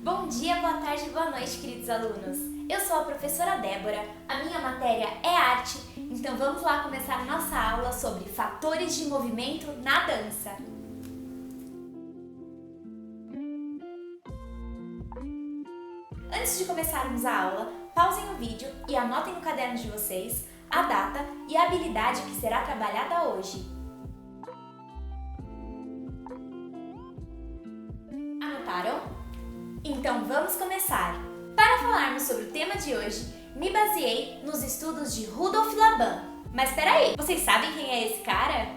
Bom dia, boa tarde, boa noite, queridos alunos! Eu sou a professora Débora, a minha matéria é arte, então vamos lá começar nossa aula sobre fatores de movimento na dança. Antes de começarmos a aula, pausem o vídeo e anotem no caderno de vocês a data e a habilidade que será trabalhada hoje. Anotaram? Então vamos começar! Para falarmos sobre o tema de hoje, me baseei nos estudos de Rudolf Laban. Mas peraí, vocês sabem quem é esse cara?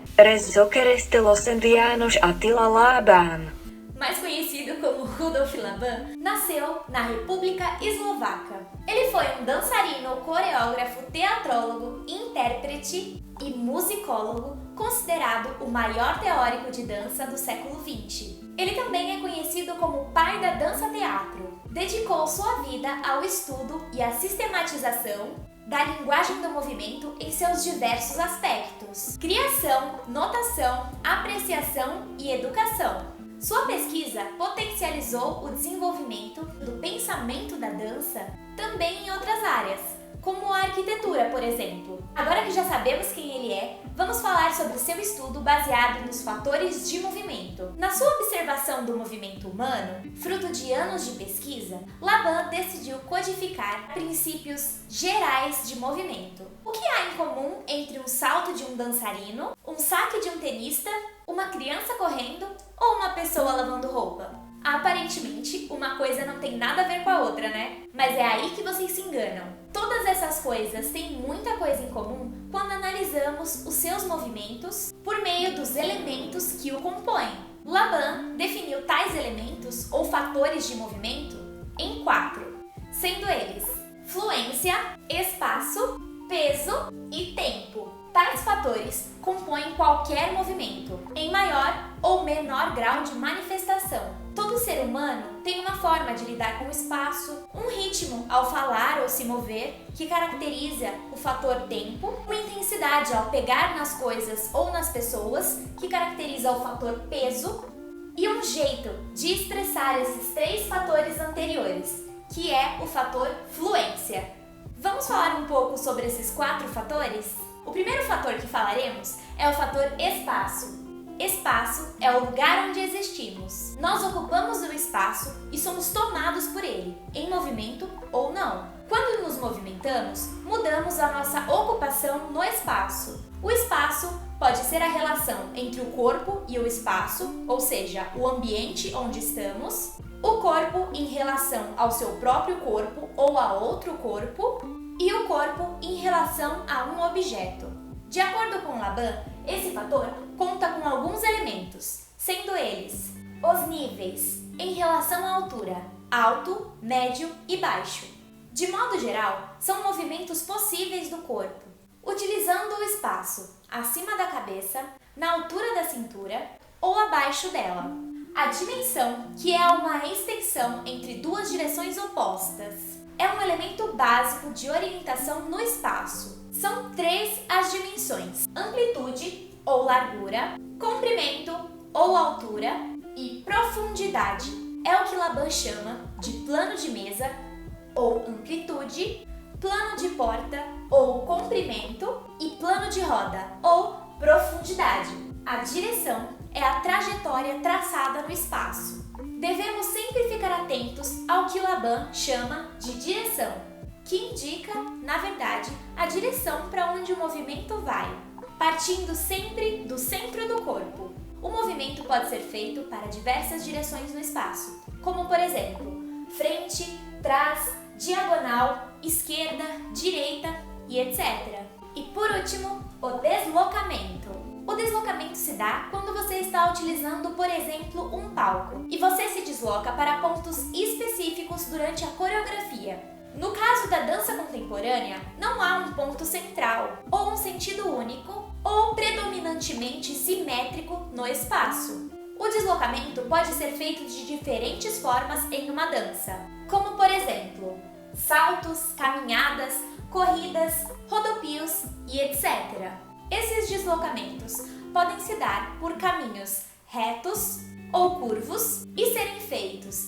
János Attila Laban, Mais conhecido como Rudolf Laban, nasceu na República Eslovaca. Ele foi um dançarino, coreógrafo, teatrólogo, intérprete e musicólogo, considerado o maior teórico de dança do século XX. Ele também é conhecido como o pai da dança-teatro. Dedicou sua vida ao estudo e à sistematização da linguagem do movimento em seus diversos aspectos: criação, notação, apreciação e educação. Sua pesquisa potencializou o desenvolvimento do pensamento da dança também em outras áreas, como a arquitetura, por exemplo. Agora que já sabemos quem ele é, vamos falar sobre seu estudo baseado nos fatores de movimento. Na sua observação do movimento humano, fruto de anos de pesquisa, Laban decidiu codificar princípios gerais de movimento. O que há em comum entre um salto de um dançarino, um saque de um tenista, uma criança correndo ou uma pessoa lavando roupa? Aparentemente, uma coisa não tem nada a ver com a outra, né? Mas é aí que vocês se enganam. Todas essas coisas têm muita coisa em comum quando analisamos os seus movimentos por meio dos elementos que o compõem. Laban definiu tais elementos ou fatores de movimento em 4, sendo eles fluência, espaço, peso e tempo. Tais fatores compõem qualquer movimento, em maior ou menor grau de manifestação. Todo ser humano tem uma forma de lidar com o espaço, um ritmo ao falar ou se mover, que caracteriza o fator tempo, uma intensidade ao pegar nas coisas ou nas pessoas, que caracteriza o fator peso, e um jeito de expressar esses 3 fatores anteriores, que é o fator fluência. Vamos falar um pouco sobre esses 4 fatores? O primeiro fator que falaremos é o fator espaço. Espaço é o lugar onde existimos. Nós ocupamos o espaço e somos tomados por ele, em movimento ou não. Quando nos movimentamos, mudamos a nossa ocupação no espaço. O espaço pode ser a relação entre o corpo e o espaço, ou seja, o ambiente onde estamos, o corpo em relação ao seu próprio corpo ou a outro corpo, e o corpo em relação a um objeto. De acordo com Laban, esse fator conta com alguns elementos, sendo eles os níveis em relação à altura, alto, médio e baixo. De modo geral, são movimentos possíveis do corpo, utilizando o espaço acima da cabeça, na altura da cintura ou abaixo dela. A dimensão, que é uma extensão entre duas direções opostas, é um elemento básico de orientação no espaço. São 3 as dimensões: amplitude ou largura, comprimento ou altura e profundidade. É o que Laban chama de plano de mesa ou amplitude, plano de porta ou comprimento e plano de roda ou profundidade. A direção é a trajetória traçada no espaço. Devemos sempre ficar atentos ao que Laban chama de direção, que indica, na verdade, a direção para onde o movimento vai, partindo sempre do centro do corpo. O movimento pode ser feito para diversas direções no espaço, como por exemplo, frente, trás, diagonal, esquerda, direita e etc. E por último, o deslocamento. O deslocamento se dá quando você está utilizando, por exemplo, um palco e você se desloca para pontos específicos durante a coreografia. No caso da dança contemporânea, não há um ponto central, ou um sentido único, ou predominantemente simétrico no espaço. O deslocamento pode ser feito de diferentes formas em uma dança, como por exemplo, saltos, caminhadas, corridas, rodopios e etc. Esses deslocamentos podem se dar por caminhos retos ou curvos e serem feitos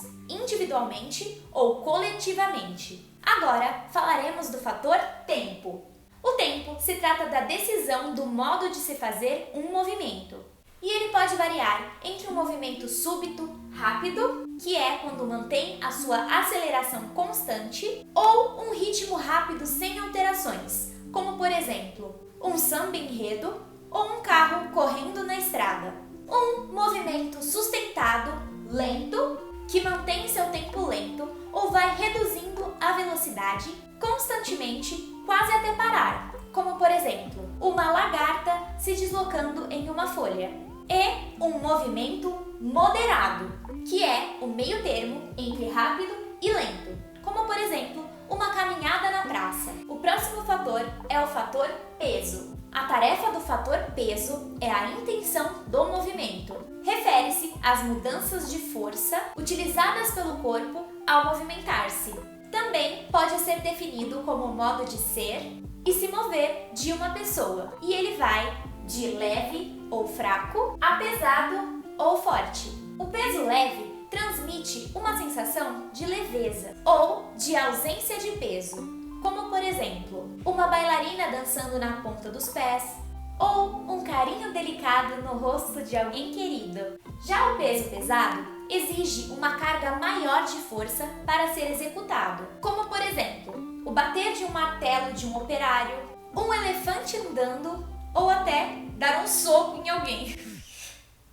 individualmente ou coletivamente. Agora falaremos do fator tempo. O tempo se trata da decisão do modo de se fazer um movimento. E ele pode variar entre um movimento súbito, rápido, que é quando mantém a sua aceleração constante, ou um ritmo rápido sem alterações, como por exemplo, um samba-enredo ou um carro correndo na estrada. Um movimento sustentado, lento, que mantém seu tempo lento ou vai reduzindo a velocidade constantemente, quase até parar, como por exemplo, uma lagarta se deslocando em uma folha. E um movimento moderado, que é o meio termo entre rápido e lento, como por exemplo, uma caminhada na praça. O próximo fator é o fator peso. A tarefa do fator peso é a intenção do movimento. Refere-se às mudanças de força utilizadas pelo corpo ao movimentar-se. Também pode ser definido como o modo de ser e se mover de uma pessoa, e ele vai de leve ou fraco a pesado ou forte. O peso leve transmite uma sensação de leveza ou de ausência de peso, como por exemplo, uma bailarina dançando na ponta dos pés ou um carinho delicado no rosto de alguém querido. Já o peso pesado exige uma carga maior de força para ser executado, como por exemplo, o bater de um martelo de um operário, um elefante andando ou até dar um soco em alguém.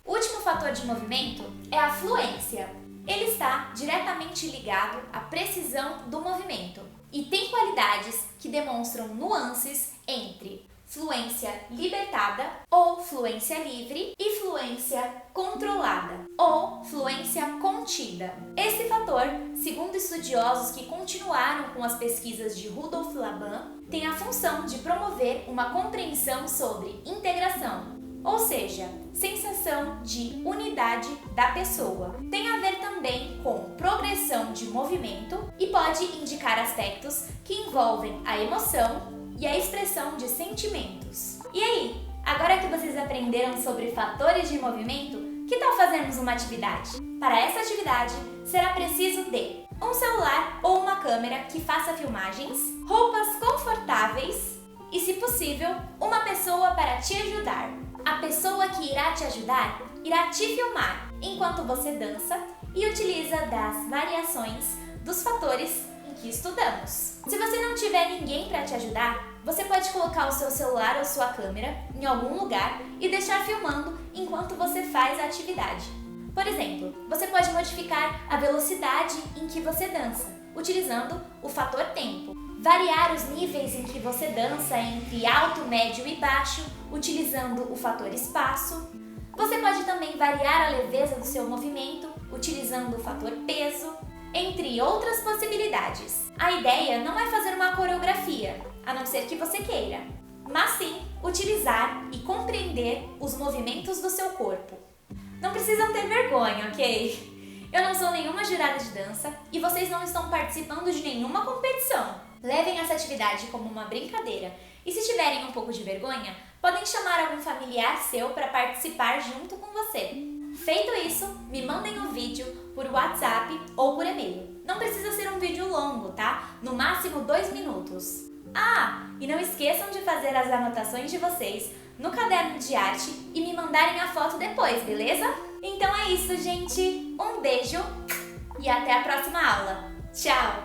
O último fator de movimento é a fluência. Ele está diretamente ligado à precisão do movimento e tem qualidades que demonstram nuances entre fluência libertada ou fluência livre e fluência controlada ou fluência contida. Esse fator, segundo estudiosos que continuaram com as pesquisas de Rudolf Laban, tem a função de promover uma compreensão sobre integração, ou seja, sensação de unidade da pessoa. Tem a ver também com progressão de movimento e pode indicar aspectos que envolvem a emoção e a expressão de sentimentos. E aí, agora que vocês aprenderam sobre fatores de movimento, que tal fazermos uma atividade? Para essa atividade, será preciso de um celular ou uma câmera que faça filmagens, roupas confortáveis e, se possível, uma pessoa para te ajudar. A pessoa que irá te ajudar irá te filmar enquanto você dança e utiliza das variações dos fatores em que estudamos. Se você não tiver ninguém para te ajudar, você pode colocar o seu celular ou sua câmera em algum lugar e deixar filmando enquanto você faz a atividade. Por exemplo, você pode modificar a velocidade em que você dança, utilizando o fator tempo. Variar os níveis em que você dança entre alto, médio e baixo, utilizando o fator espaço. Você pode também variar a leveza do seu movimento, utilizando o fator peso, entre outras possibilidades. A ideia não é fazer uma coreografia, a não ser que você queira, mas sim utilizar e compreender os movimentos do seu corpo. Não precisam ter vergonha, ok? Eu não sou nenhuma jurada de dança e vocês não estão participando de nenhuma competição. Levem essa atividade como uma brincadeira e, se tiverem um pouco de vergonha, podem chamar algum familiar seu para participar junto com você. Feito isso, me mandem o vídeo por WhatsApp ou por e-mail. Não precisa ser um vídeo longo, tá? No máximo 2 minutos. Ah, e não esqueçam de fazer as anotações de vocês no caderno de arte e me mandarem a foto depois, beleza? Então é isso, gente. Um beijo e até a próxima aula. Tchau!